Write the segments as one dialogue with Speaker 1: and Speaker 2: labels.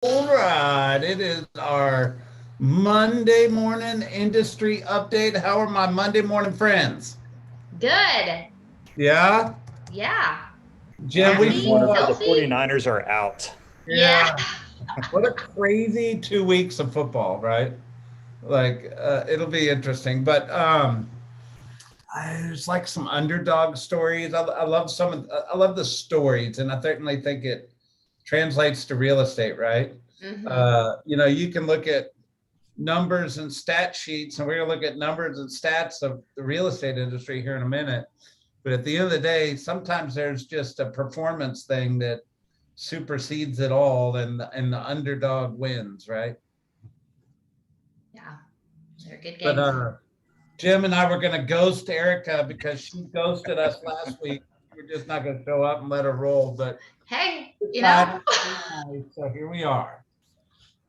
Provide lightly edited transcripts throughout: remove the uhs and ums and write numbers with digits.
Speaker 1: All right, it is our Monday morning industry update. How are my Monday morning friends?
Speaker 2: Good.
Speaker 1: Yeah,
Speaker 2: Yeah.
Speaker 1: Jim,
Speaker 3: I'm
Speaker 1: we
Speaker 3: doing
Speaker 2: Happy,
Speaker 3: wonderful.
Speaker 1: saw.
Speaker 3: The
Speaker 2: healthy.
Speaker 3: 49ers are out.
Speaker 2: Yeah.
Speaker 1: Yeah, what a crazy 2 weeks of football, right? Like, it'll be interesting, but there's like some underdog stories. I love I love the stories, and I certainly think it translates to real estate, right?
Speaker 2: hmm
Speaker 1: You can look at numbers and stat sheets, and we're going to look at numbers and stats of the real estate industry here in a minute. But at the end of the day, sometimes there's just a performance thing that supersedes it all, and the underdog wins, right?
Speaker 2: Yeah. They're good
Speaker 1: But
Speaker 2: games.
Speaker 1: Jim and I were going to ghost Erika because she ghosted us last week. We're just not going to show up and let her roll, but
Speaker 2: Hey,
Speaker 1: decided to be nice, so here we are.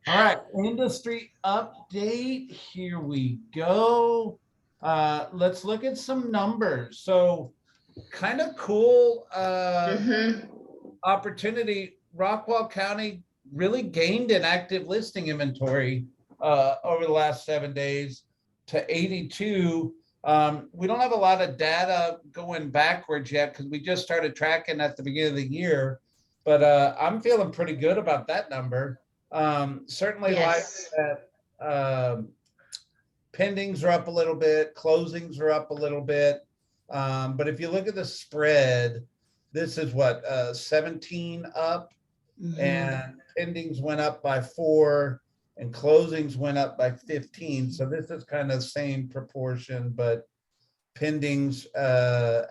Speaker 1: All right, industry update. Here we go. Let's look at some numbers. So, kind of cool
Speaker 2: hmm
Speaker 1: opportunity. Rockwall County really gained in active listing inventory over the last 7 days to 82. We don't have a lot of data going backwards yet because we just started tracking at the beginning of the year, but I'm feeling pretty good about that number. Certainly like
Speaker 2: Yes.
Speaker 1: that. Pendings are up a little bit, closings are up a little bit. But if you look at the spread, this is what 17 up,
Speaker 2: hmm
Speaker 1: and pendings went up by 4 and closings went up by 15. So this is kind of the same proportion, but pendings,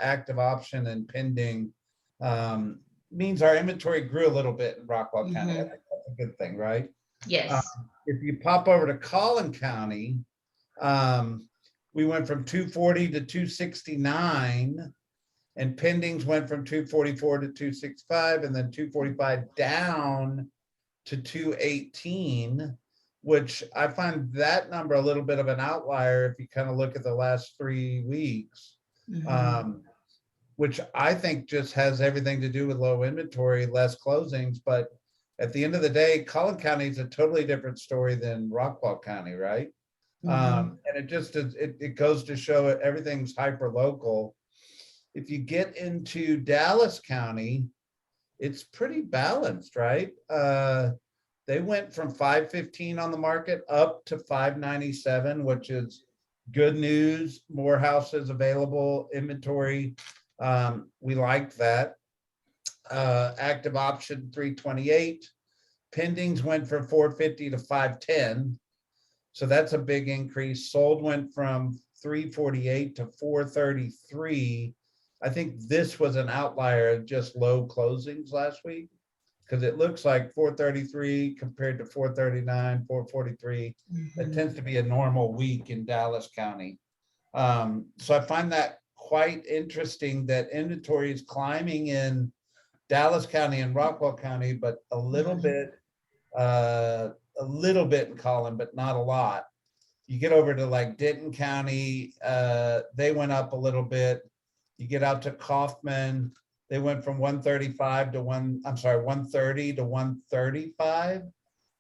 Speaker 1: active option and pending um, means our inventory grew a little bit in Rockwall County. I
Speaker 2: hmm
Speaker 1: think that's a good thing, right? Um,
Speaker 2: Yes.
Speaker 1: if you pop over to Collin County, um, we went from 240 to 269, and pendings went from 244 to 265, and then 245 down to 218, which I find that number a little bit of an outlier if you kind of look at the last 3 weeks,
Speaker 2: hmm
Speaker 1: um, which I think just has everything to do with low inventory, less closings. But at the end of the day, Collin County is a totally different story than Rockwall County, right?
Speaker 2: hmm
Speaker 1: And it goes to show it, everything's hyper local. If you get into Dallas County, it's pretty balanced, right? They went from 515 on the market up to 597, which is good news. More houses available, inventory. We like that. Active option 328. Pendings went from 450 to 510. So that's a big increase. Sold went from 348 to 433. I think this was an outlier of just low closings last week because it looks like 433 compared to 439, 443. That
Speaker 2: hmm
Speaker 1: tends to be a normal week in Dallas County. So I find that quite interesting that inventory is climbing in Dallas County and Rockwall County, but a little bit in Collin, but not a lot. You get over to like Denton County, they went up a little bit. You get out to Kaufman, they went from 135 to 130 to 135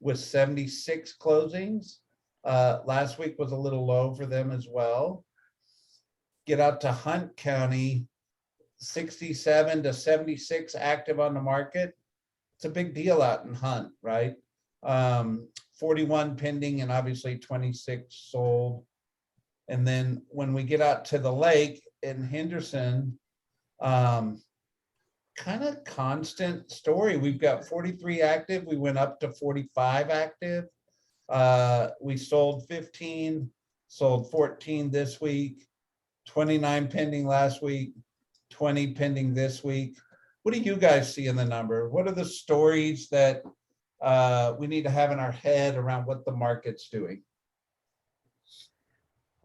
Speaker 1: with 76 closings. Last week was a little low for them as well. Get out to Hunt County, 67 to 76 active on the market. It's a big deal out in Hunt, right? 41 pending and obviously 26 sold. And then when we get out to the lake in Henderson, um, kind of constant story. We've got 43 active. We went up to 45 active. We sold 15, sold 14 this week, 29 pending last week, 20 pending this week. What do you guys see in the number? What are the stories that we need to have in our head around what the market's doing?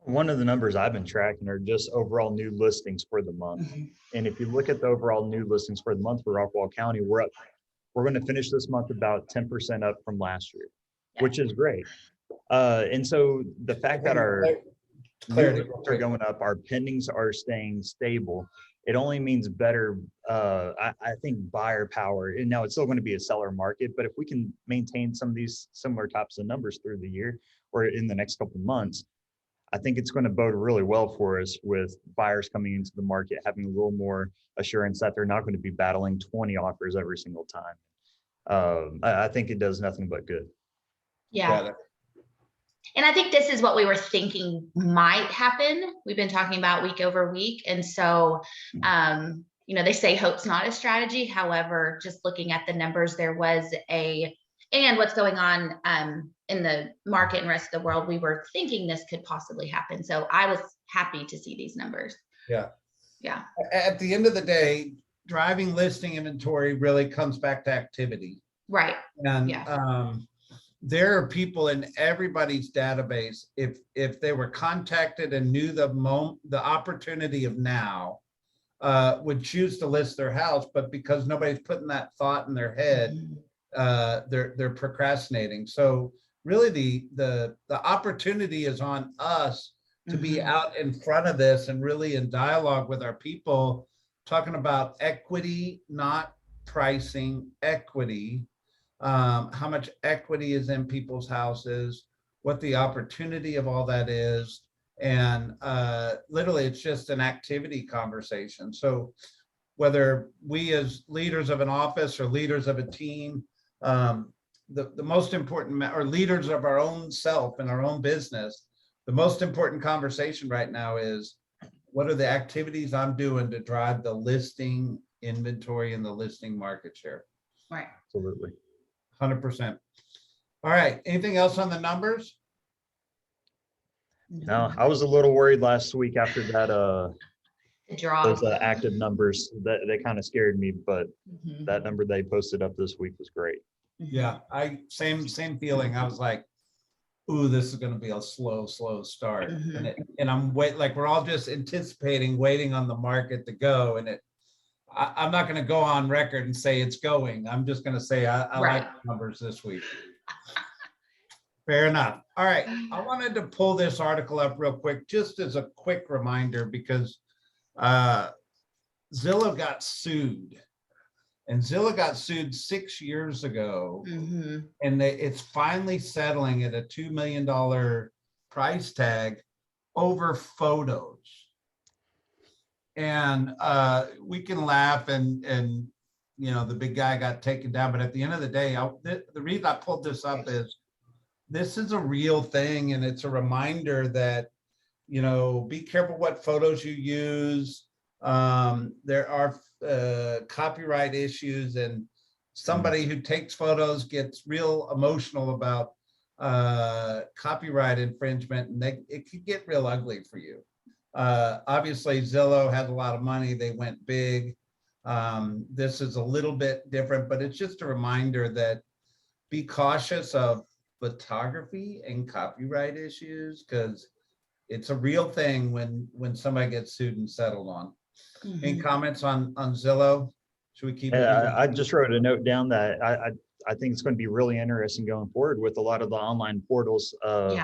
Speaker 3: One of the numbers I've been tracking are just overall new listings for the month.
Speaker 2: hmm
Speaker 3: And if you look at the overall new listings for the month for Rockwall County, we're going to finish this month about 10% up from last year,
Speaker 2: Yeah.
Speaker 3: which is great. And so the fact that our new
Speaker 1: Clarity real
Speaker 3: listings are
Speaker 1: quick.
Speaker 3: going up, our pendings are staying stable. it only means better, I think, buyer power. And now it's still going to be a seller market, but if we can maintain some of these similar types of numbers through the year or in the next couple of months, I think it's going to bode really well for us with buyers coming into the market, having a little more assurance that they're not going to be battling 20 offers every single time. I think it does nothing but good.
Speaker 2: Yeah.
Speaker 1: Got it.
Speaker 2: And I think this is what we were thinking might happen. We've been talking about week over week. And so, they say hope's not a strategy. However, just looking at the numbers, there was and what's going on in the market and rest of the world, we were thinking this could possibly happen. So I was happy to see these numbers.
Speaker 1: Yeah.
Speaker 2: Yeah.
Speaker 1: At the end of the day, driving listing inventory really comes back to activity.
Speaker 2: Right.
Speaker 1: And
Speaker 2: Yeah.
Speaker 1: there are people in everybody's database, if they were contacted and knew the opportunity of now, would choose to list their house, but because nobody's putting that thought in their head, they're procrastinating. So really the opportunity is on us to be out in front of this and really in dialogue with our people, talking about equity, not pricing, equity. How much equity is in people's houses, what the opportunity of all that is. And literally it's just an activity conversation. So whether we as leaders of an office or leaders of a team, the most important, or leaders of our own self and our own business, the most important conversation right now is, what are the activities I'm doing to drive the listing inventory and the listing market share?
Speaker 2: Right.
Speaker 3: Absolutely.
Speaker 1: 100%. All right. Anything else on the numbers?
Speaker 3: No, I was a little worried last week after that,
Speaker 2: The draw.
Speaker 3: those active numbers that they kind of scared me, but
Speaker 2: Mhm.
Speaker 3: that number they posted up this week was great.
Speaker 1: Yeah, same feeling. I was like, ooh, this is going to be a slow start. And I'm like we're all just anticipating, waiting on the market to go. And I'm not going to go on record and say it's going. I'm just going to say I
Speaker 2: Right.
Speaker 1: like the numbers this week. Fair enough. All right. I wanted to pull this article up real quick, just as a quick reminder, because Zillow got sued. And Zillow got sued 6 years ago. And it's finally settling at a $2 million price tag over photos. And we can laugh and the big guy got taken down. But at the end of the day, the reason I pulled this up is this is a real thing. And it's a reminder that, be careful what photos you use. There are copyright issues, and somebody who takes photos gets real emotional about copyright infringement, and it could get real ugly for you. Obviously, Zillow had a lot of money. They went big. This is a little bit different, but it's just a reminder that be cautious of photography and copyright issues, because it's a real thing when somebody gets sued and settled on. Any comments on Zillow? Should we keep it?
Speaker 3: I just wrote a note down that I think it's going to be really interesting going forward with a lot of the online portals of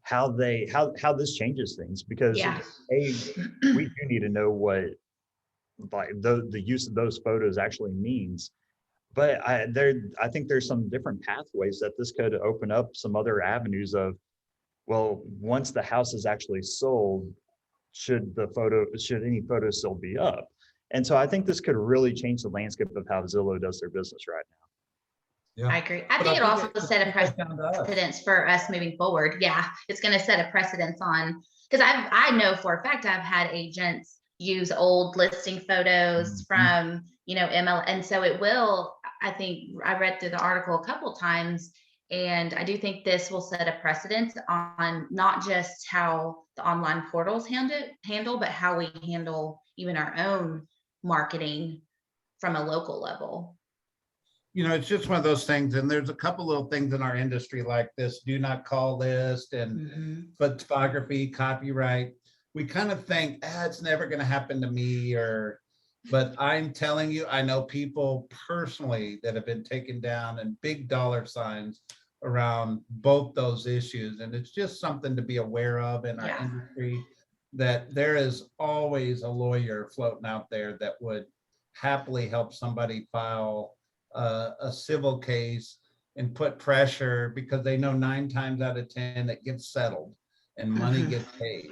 Speaker 3: how this changes things, because we do need to know what like the use of those photos actually means. But I think there's some different pathways that this could open up, some other avenues of, well, once the house is actually sold, should any photos still be up? And so I think this could really change the landscape of how Zillow does their business right now.
Speaker 2: I agree. I think it also set a precedence for us moving forward. Yeah, it's going to set a precedence on, because I know for a fact I've had agents use old listing photos from ML, and so it will. I think I read through the article a couple times, and I do think this will set a precedence on not just how the online portals handle, but how we handle even our own marketing from a local level.
Speaker 1: It's just one of those things. And there's a couple little things in our industry like this do not call list and photography, copyright. We kind of think, it's never going to happen to me, but I'm telling you, I know people personally that have been taken down and big dollar signs around both those issues. And it's just something to be aware of in our industry. that there is always a lawyer floating out there that would happily help somebody file a civil case and put pressure, because they know 9 times out of 10 it gets settled and money gets paid.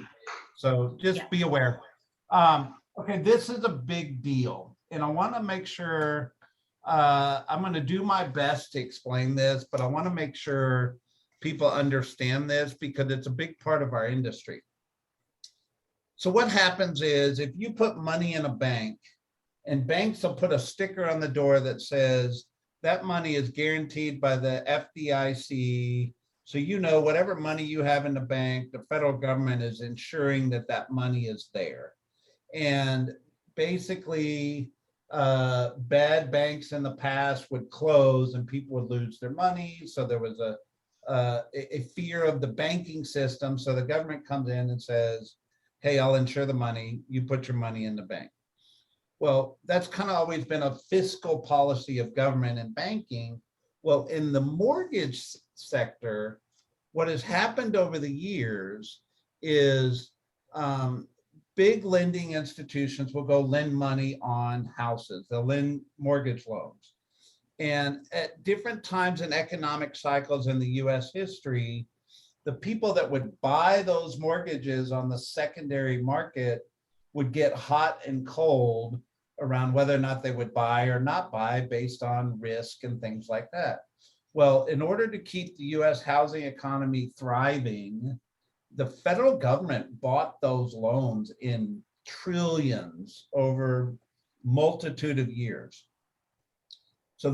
Speaker 1: So just be aware. Okay, this is a big deal, and I want to make sure I'm going to do my best to explain this, but I want to make sure people understand this because it's a big part of our industry. So what happens is, if you put money in a bank, and banks will put a sticker on the door that says that money is guaranteed by the FDIC. So, you know, whatever money you have in the bank, the federal government is ensuring that that money is there. And basically, bad banks in the past would close and people would lose their money. So there was a fear of the banking system. So the government comes in and says, hey, I'll insure the money. You put your money in the bank. Well, that's kind of always been a fiscal policy of government and banking. Well, in the mortgage sector, what has happened over the years is big lending institutions will go lend money on houses. They'll lend mortgage loans. And at different times in economic cycles in the US history, the people that would buy those mortgages on the secondary market would get hot and cold around whether or not they would buy or not buy based on risk and things like that. Well, in order to keep the US housing economy thriving, the federal government bought those loans in trillions over multitude of years. So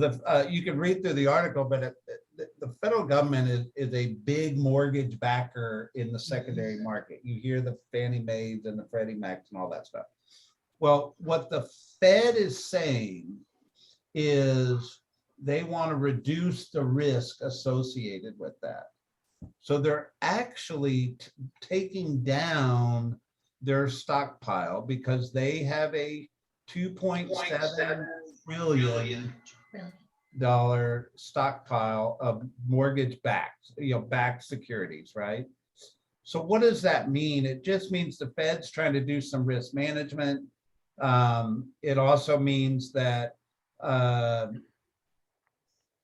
Speaker 1: you can read through the article, but the federal government is a big mortgage backer in the secondary market. You hear the Fannie Mae's and the Freddie Mac's and all that stuff. Well, what the Fed is saying is they want to reduce the risk associated with that. So they're actually taking down their stockpile because they have a $2.7 trillion stockpile of mortgage backed securities, right? So what does that mean? It just means the Fed's trying to do some risk management. It also means that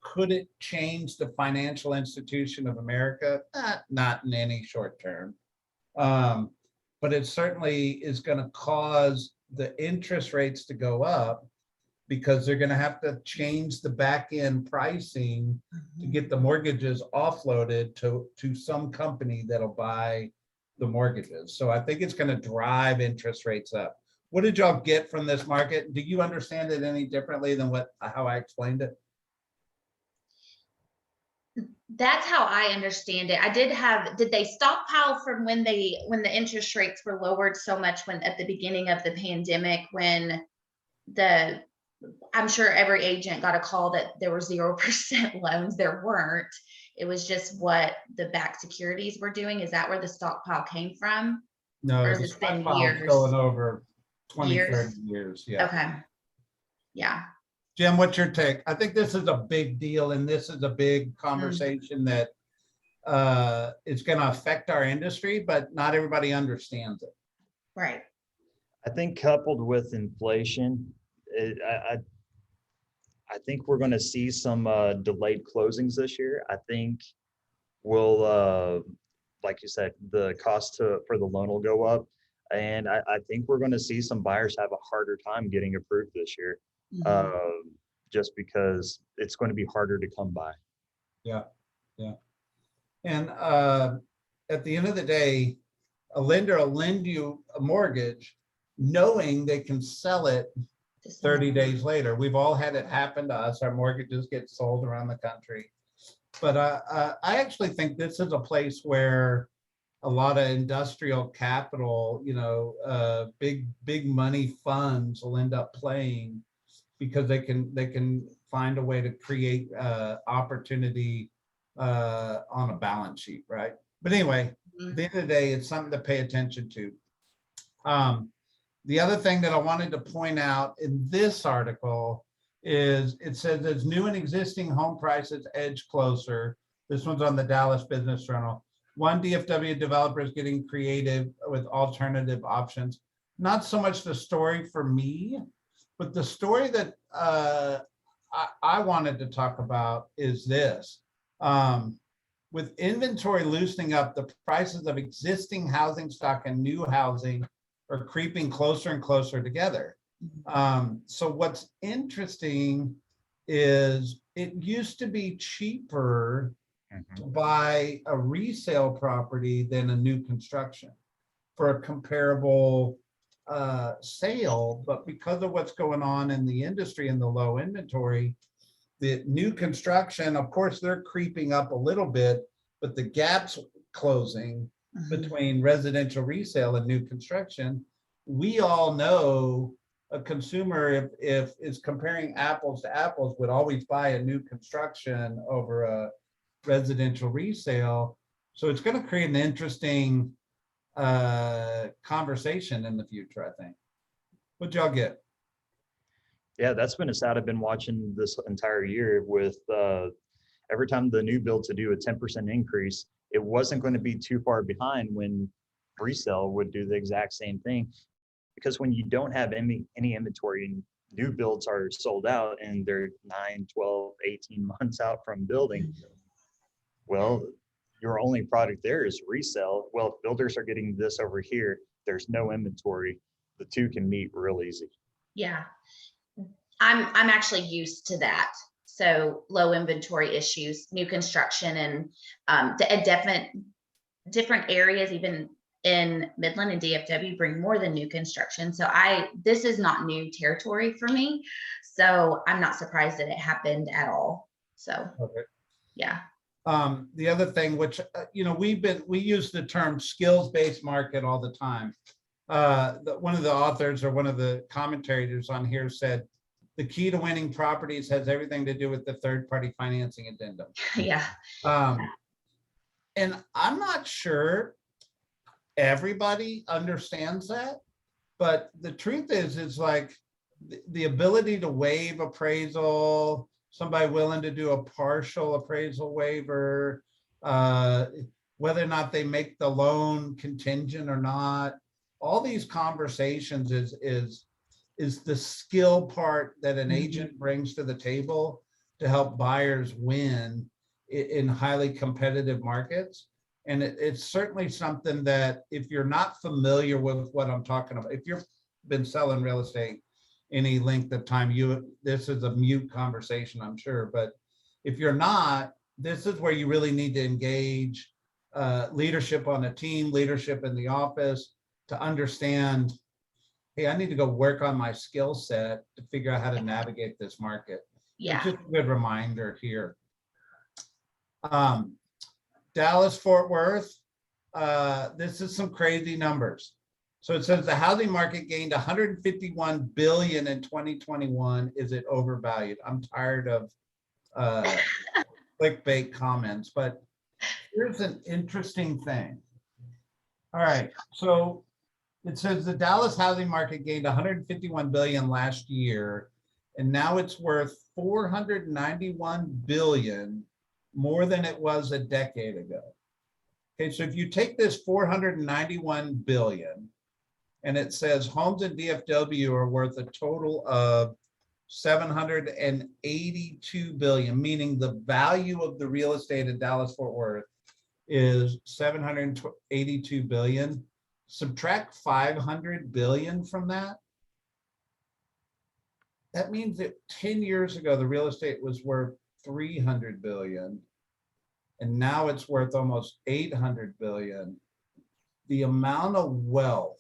Speaker 1: could it change the financial institution of America? Not in any short term. But it certainly is going to cause the interest rates to go up because they're going to have to change the back end pricing to get the mortgages offloaded to some company that'll buy the mortgages. So I think it's going to drive interest rates up. What did y'all get from this market? Do you understand it any differently than how I explained it?
Speaker 2: That's how I understand it. Did they stockpile from when the interest rates were lowered so much when at the beginning of the pandemic, when I'm sure every agent got a call that there were 0% loans. There weren't. It was just what the backed securities were doing. Is that where the stockpile came from?
Speaker 1: No,
Speaker 2: or
Speaker 1: the
Speaker 2: has it been
Speaker 1: stockpile
Speaker 2: years?
Speaker 1: going over 20, 30 years. Yeah.
Speaker 2: Okay. Yeah.
Speaker 1: Jim, what's your take? I think this is a big deal, and this is a big conversation that is going to affect our industry, but not everybody understands it.
Speaker 2: Right.
Speaker 3: I think coupled with inflation, I think we're going to see some delayed closings this year. I think we'll, like you said, the cost for the loan will go up. And I think we're going to see some buyers have a harder time getting approved this year, just because it's going to be harder to come by.
Speaker 1: Yeah, yeah. And at the end of the day, a lender will lend you a mortgage knowing they can sell it 30 days later. We've all had it happen to us. Our mortgages get sold around the country. But I actually think this is a place where a lot of industrial capital, big money funds will end up playing because they can find a way to create opportunity on a balance sheet, right? But anyway, at the end of the day, it's something to pay attention to. The other thing that I wanted to point out in this article is it says as new and existing home prices edge closer. This one's on the Dallas Business Journal. One, DFW developer is getting creative with alternative options. Not so much the story for me, but the story that I wanted to talk about is this. With inventory loosening up, the prices of existing housing stock and new housing are creeping closer and closer together. So what's interesting is it used to be cheaper to buy a resale property than a new construction for a comparable sale, but because of what's going on in the industry and the low inventory, the new construction, of course, they're creeping up a little bit, but the gap's closing between residential resale and new construction. We all know a consumer, if is comparing apples to apples, would always buy a new construction over a residential resale. So it's going to create an interesting conversation in the future, I think. What'd y'all get?
Speaker 3: Yeah, that's been a stat I've been watching this entire year with every time the new build to do a 10% increase, it wasn't going to be too far behind when resale would do the exact same thing. Because when you don't have any inventory and new builds are sold out and they're 9, 12, 18 months out from building, well, your only product there is resale. Well, if builders are getting this over here, there's no inventory. The two can meet real easy.
Speaker 2: Yeah. I'm actually used to that. So low inventory issues, new construction, and different areas, even in Midland and DFW, bring more than new construction. So this is not new territory for me. So I'm not surprised that it happened at all. So, yeah.
Speaker 1: The other thing, which, we use the term skills-based market all the time. One of the authors or one of the commentators on here said, the key to winning properties has everything to do with the third-party financing addendum.
Speaker 2: Yeah.
Speaker 1: And I'm not sure everybody understands that, but the truth is like the ability to waive appraisal, somebody willing to do a partial appraisal waiver, whether or not they make the loan contingent or not, all these conversations is the skill part that an agent brings to the table to help buyers win in highly competitive markets. And it's certainly something that if you're not familiar with what I'm talking about, if you've been selling real estate any length of time, this is a mute conversation, I'm sure. But if you're not, this is where you really need to engage leadership on a team, leadership in the office to understand, hey, I need to go work on my skill set to figure out how to navigate this market.
Speaker 2: Yeah.
Speaker 1: It's just a good reminder here. Dallas, Fort Worth, this is some crazy numbers. So it says the housing market gained 151 billion in 2021. Is it overvalued? I'm tired of clickbait comments, but here's an interesting thing. All right, so it says the Dallas housing market gained 151 billion last year, and now it's worth 491 billion, more than it was a decade ago. Okay, so if you take this 491 billion, and it says homes in DFW are worth a total of 782 billion, meaning the value of the real estate in Dallas Fort Worth is 782 billion. Subtract 500 billion from that. That means that 10 years ago, the real estate was worth 300 billion. And now it's worth almost 800 billion. The amount of wealth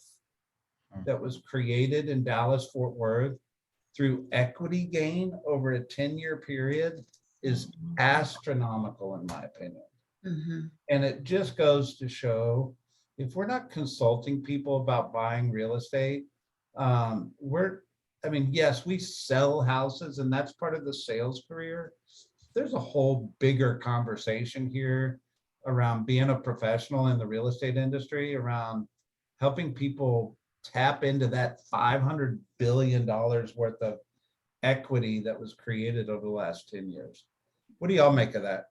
Speaker 1: that was created in Dallas Fort Worth through equity gain over a 10-year period is astronomical, in my opinion. And it just goes to show, if we're not consulting people about buying real estate, yes, we sell houses and that's part of the sales career. There's a whole bigger conversation here around being a professional in the real estate industry, around helping people tap into that $500 billion worth of equity that was created over the last 10 years. What do y'all make of that?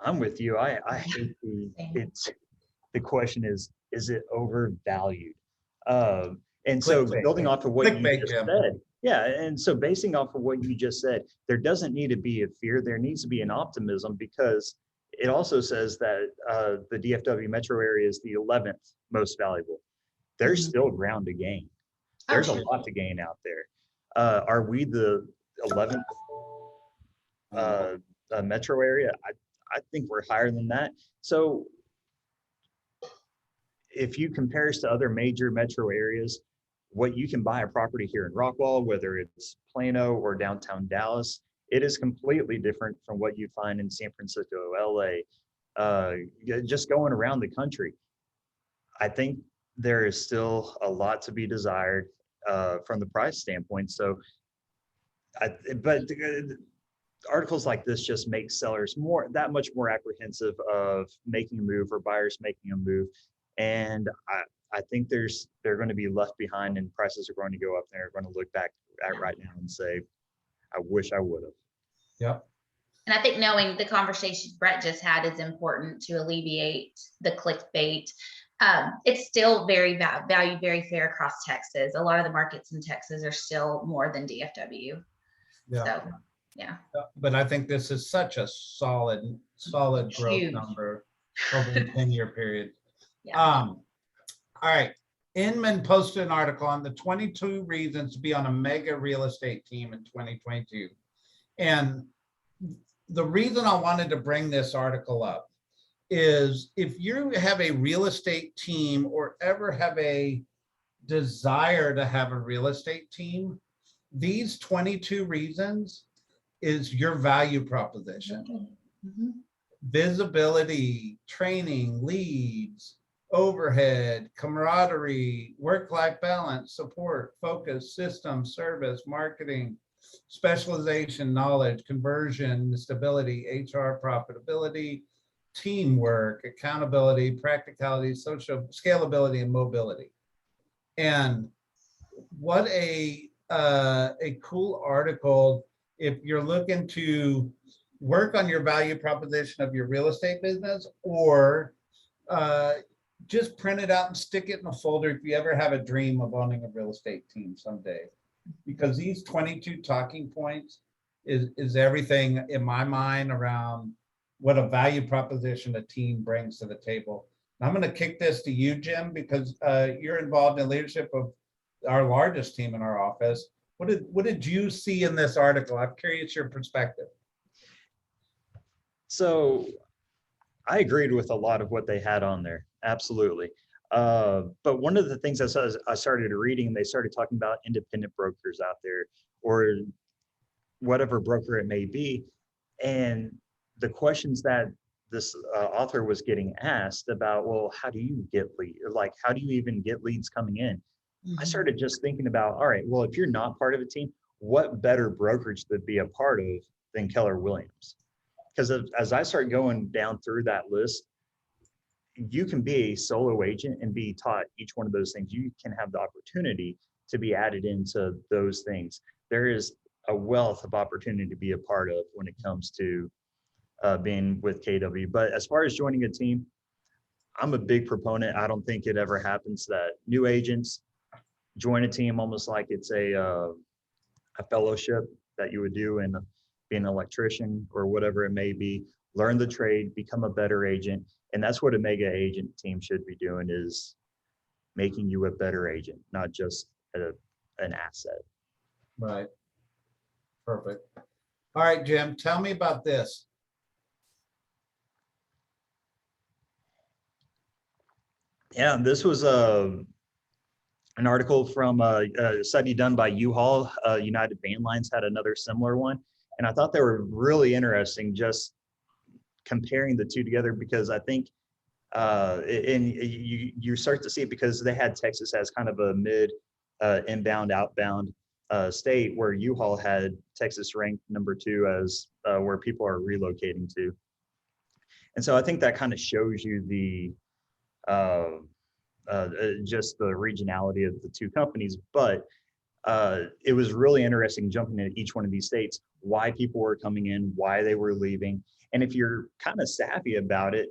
Speaker 3: I'm with you. I hate the question is it overvalued? And so
Speaker 1: Clickbait.
Speaker 3: building off of what you
Speaker 1: Clickbait,
Speaker 3: just
Speaker 1: Jim.
Speaker 3: said, yeah. And so basing off of what you just said, there doesn't need to be a fear. There needs to be an optimism, because it also says that the DFW metro area is the 11th most valuable. There's still ground to gain. There's a lot to gain out there. Are we the 11th metro area? I think we're higher than that. So if you compare us to other major metro areas, what you can buy a property here in Rockwall, whether it's Plano or downtown Dallas, it is completely different from what you find in San Francisco, LA, just going around the country. I think there is still a lot to be desired from the price standpoint. So, but articles like this just make sellers that much more apprehensive of making a move, or buyers making a move. And I think they're going to be left behind, and prices are going to go up. They're going to look back at right now and say, I wish I would have.
Speaker 1: Yep.
Speaker 2: And I think knowing the conversation Brett just had is important to alleviate the clickbait. It's still very valued, very fair across Texas. A lot of the markets in Texas are still more than DFW.
Speaker 1: Yeah.
Speaker 2: So, yeah.
Speaker 1: But I think this is such a solid growth number over a 10-year period.
Speaker 2: Yeah.
Speaker 1: All right. Inman posted an article on the 22 reasons to be on a mega real estate team in 2022. And the reason I wanted to bring this article up is, if you have a real estate team, or ever have a desire to have a real estate team, these 22 reasons is your value proposition.
Speaker 2: Mm-hmm.
Speaker 1: Visibility, training, leads, overhead, camaraderie, work-life balance, support, focus, system, service, marketing, specialization, knowledge, conversion, stability, HR, profitability, teamwork, accountability, practicality, social scalability, and mobility. And what a cool article if you're looking to work on your value proposition of your real estate business, or just print it out and stick it in a folder if you ever have a dream of owning a real estate team someday. Because these 22 talking points is everything in my mind around what a value proposition a team brings to the table. And I'm going to kick this to you, Jim, because you're involved in leadership of our largest team in our office. What did you see in this article? I'm curious your perspective.
Speaker 3: So I agreed with a lot of what they had on there. Absolutely. But one of the things I started reading, they started talking about independent brokers out there, or whatever broker it may be. And the questions that this author was getting asked about, well, how do you get leads? Like, how do you even get leads coming in? Mm-hmm. I started just thinking about, all right, well, if you're not part of a team, what better brokerage to be a part of than Keller Williams? Because as I start going down through that list, you can be a solo agent and be taught each one of those things. You can have the opportunity to be added into those things. There is a wealth of opportunity to be a part of when it comes to being with KW. But as far as joining a team, I'm a big proponent. I don't think it ever happens that new agents join a team almost like it's a fellowship that you would do in being an electrician or whatever it may be. Learn the trade, become a better agent. And that's what a mega agent team should be doing, is making you a better agent, not just an asset.
Speaker 1: Right. Perfect. All right, Jim, tell me about this.
Speaker 3: Yeah, this was an article from a study done by U-Haul. United Van Lines had another similar one. And I thought they were really interesting, just comparing the two together, because I think and you start to see it because they had Texas as kind of a mid inbound, outbound state, where U-Haul had Texas ranked number 2 as where people are relocating to. And so I think that kind of shows you the just the regionality of the two companies. But it was really interesting jumping into each one of these states. why people were coming in, why they were leaving. And if you're kind of savvy about it,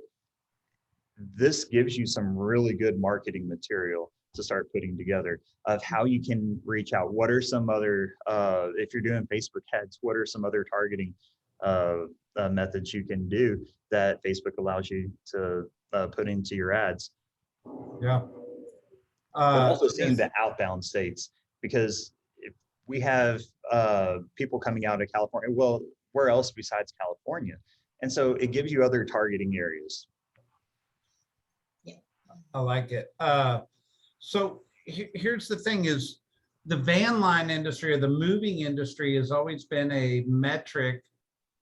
Speaker 3: this gives you some really good marketing material to start putting together of how you can reach out. What are some other, if you're doing Facebook ads, what are some other targeting methods you can do that Facebook allows you to put into your ads?
Speaker 1: Yeah.
Speaker 3: But also seeing the outbound states, because if we have people coming out of California, well, where else besides California? And so it gives you other targeting areas.
Speaker 1: I like it. So here's the thing is the van line industry or the moving industry has always been a metric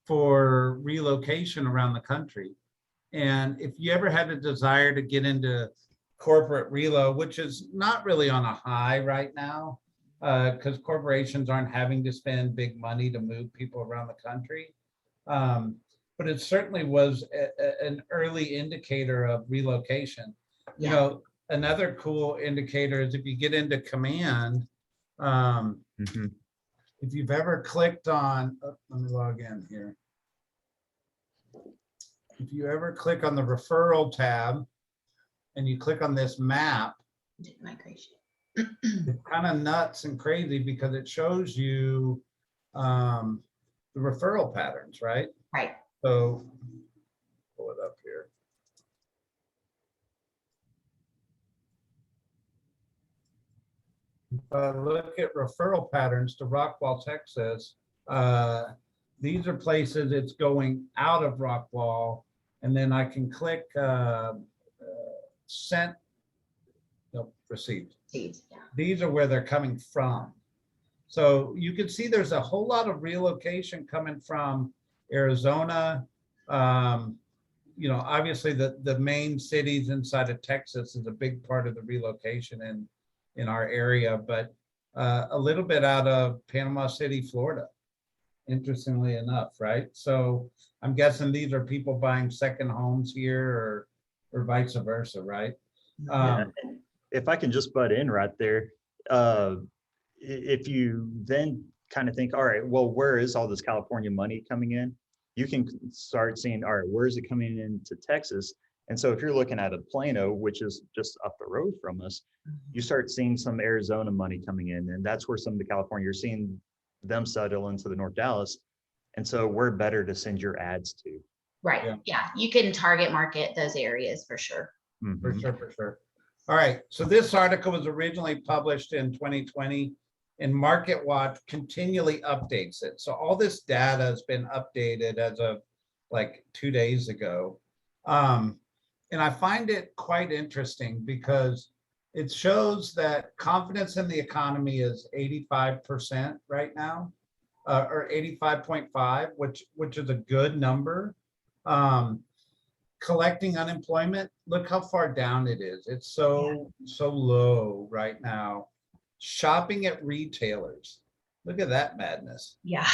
Speaker 1: for relocation around the country. And if you ever had a desire to get into corporate relo, which is not really on a high right now, because corporations aren't having to spend big money to move people around the country. But it certainly was an early indicator of relocation. You know, another cool indicator is if you get into command, if you've ever clicked on, let me log in here. If you ever click on the referral tab and you click on this map,
Speaker 2: Migration.
Speaker 1: it's kind of nuts and crazy because it shows you the referral patterns, right?
Speaker 2: Right.
Speaker 1: So pull it up here. If I look at referral patterns to Rockwall, Texas, these are places it's going out of Rockwall, and then I can click sent, nope, received.
Speaker 2: Yeah.
Speaker 1: These are where they're coming from. So you can see there's a whole lot of relocation coming from Arizona. You know, obviously the main cities inside of Texas is a big part of the relocation in our area, but a little bit out of Panama City, Florida, interestingly enough, right? So I'm guessing these are people buying second homes here or vice versa, right?
Speaker 3: If I can just butt in right there, if you then kind of think, all right, well, where is all this California money coming in? You can start seeing, all right, where is it coming into Texas? And so if you're looking at a Plano, which is just up the road from us, you start seeing some Arizona money coming in. And that's where some of the California, you're seeing them settle into the North Dallas. And so we're better to send your ads to.
Speaker 2: Right. Yeah. You can target market those areas for sure.
Speaker 1: For sure, for sure. All right. So this article was originally published in 2020 and MarketWatch continually updates it. So all this data has been updated as of like 2 days ago. And I find it quite interesting because it shows that confidence in the economy is 85% right now, or 85.5, which is a good number. Collecting unemployment, look how far down it is. It's so low right now. Shopping at retailers, look at that madness.
Speaker 2: Yeah.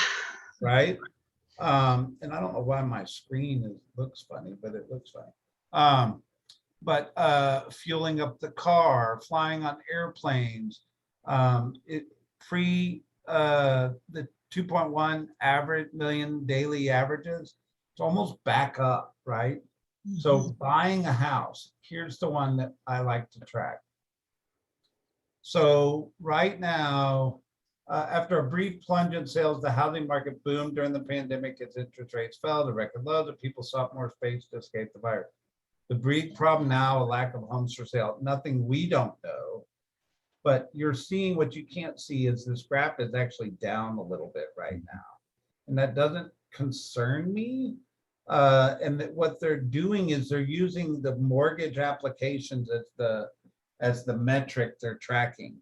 Speaker 1: Right. And I don't know why my screen looks funny, but it looks funny. But fueling up the car, flying on airplanes, the 2.1 million daily averages, it's almost back up, right? So buying a house, here's the one that I like to track. So right now, after a brief plunge in sales, the housing market boomed during the pandemic as interest rates fell to record lows and people sought more space to escape the virus. The brief problem now, a lack of homes for sale, nothing we don't know, but you're seeing what you can't see is this graph is actually down a little bit right now. And that doesn't concern me. And that what they're doing is they're using the mortgage applications as the metric they're tracking.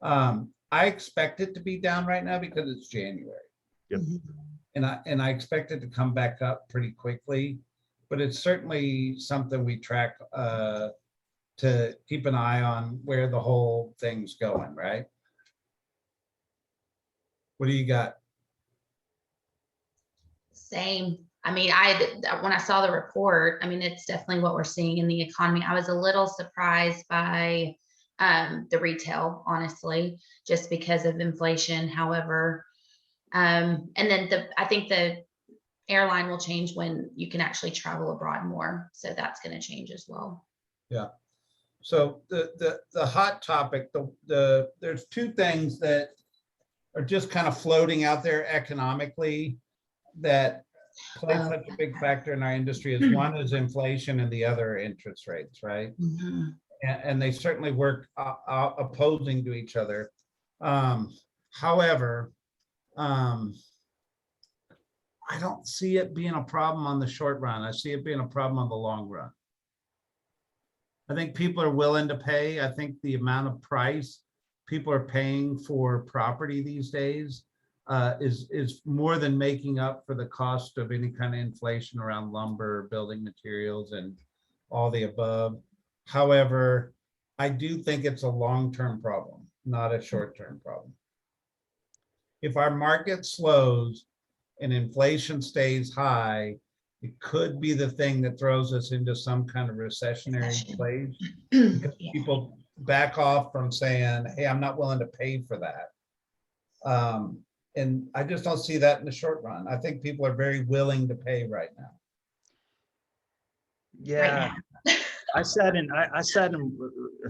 Speaker 1: I expect it to be down right now because it's January.
Speaker 3: Yep.
Speaker 1: And I expect it to come back up pretty quickly, but it's certainly something we track to keep an eye on where the whole thing's going, right? What do you got?
Speaker 2: Same. I mean, when I saw the report, I mean, it's definitely what we're seeing in the economy. I was a little surprised by the retail, honestly, just because of inflation. However, And then I think the airline will change when you can actually travel abroad more. So that's going to change as well.
Speaker 1: Yeah. So the hot topic, there's two things that are just kind of floating out there economically that play such a big factor in our industry. Is one is inflation and the other interest rates, right?
Speaker 2: Mm-hmm.
Speaker 1: And they certainly work opposing to each other. However, I don't see it being a problem on the short run. I see it being a problem on the long run. I think people are willing to pay. I think the amount of price people are paying for property these days is more than making up for the cost of any kind of inflation around lumber, building materials, and all the above. However, I do think it's a long-term problem, not a short-term problem. If our market slows and inflation stays high, it could be the thing that throws us into some kind of recessionary place, because people back off from saying, hey, I'm not willing to pay for that. And I just don't see that in the short run. I think people are very willing to pay right now.
Speaker 3: Yeah. I sat and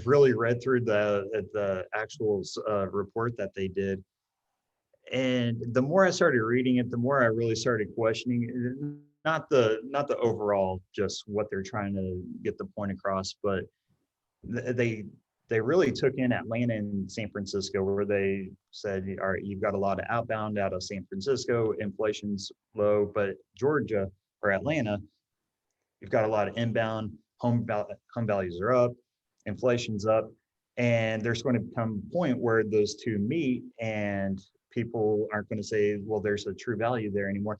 Speaker 3: really read through the actual report that they did. And the more I started reading it, the more I really started questioning it. Not the overall, just what they're trying to get the point across, but they really took in Atlanta and San Francisco, where they said, all right, you've got a lot of outbound out of San Francisco, inflation's low, but Georgia or Atlanta, you've got a lot of inbound, home values are up, inflation's up, and there's going to come a point where those two meet and people aren't going to say, well, there's a true value there anymore.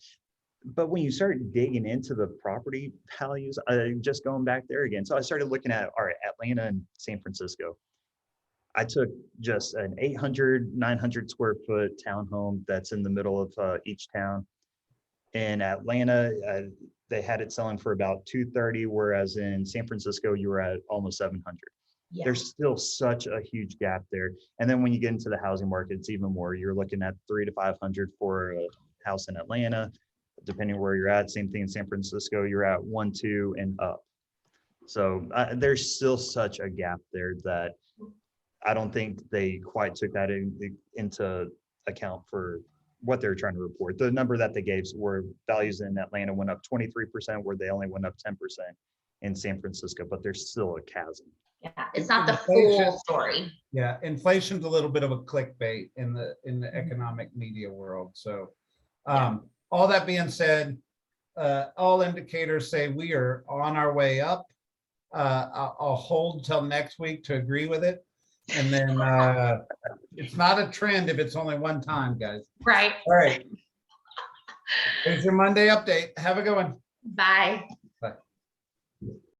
Speaker 3: But when you start digging into the property values, just going back there again. So I started looking at, all right, Atlanta and San Francisco. I took just an 800, 900 square foot townhome that's in the middle of each town. In Atlanta, they had it selling for about 230, whereas in San Francisco, you were at almost 700. Yeah. There's still such a huge gap there. And then when you get into the housing market, it's even more. You're looking at 300 to 500 for a house in Atlanta. Depending where you're at, same thing in San Francisco, you're at 1, 2 and up. So there's still such a gap there that I don't think they quite took that into account for what they're trying to report. The number that they gave were values in Atlanta went up 23%, where they only went up 10% in San Francisco, but there's still a chasm.
Speaker 2: Yeah, it's not the full story.
Speaker 1: Yeah, inflation's a little bit of a clickbait in the economic media world. So all that being said, all indicators say we are on our way up. I'll hold till next week to agree with it. And then it's not a trend if it's only one time, guys.
Speaker 2: Right.
Speaker 1: All right. Here's your Monday update. Have a good one.
Speaker 2: Bye.
Speaker 1: Bye.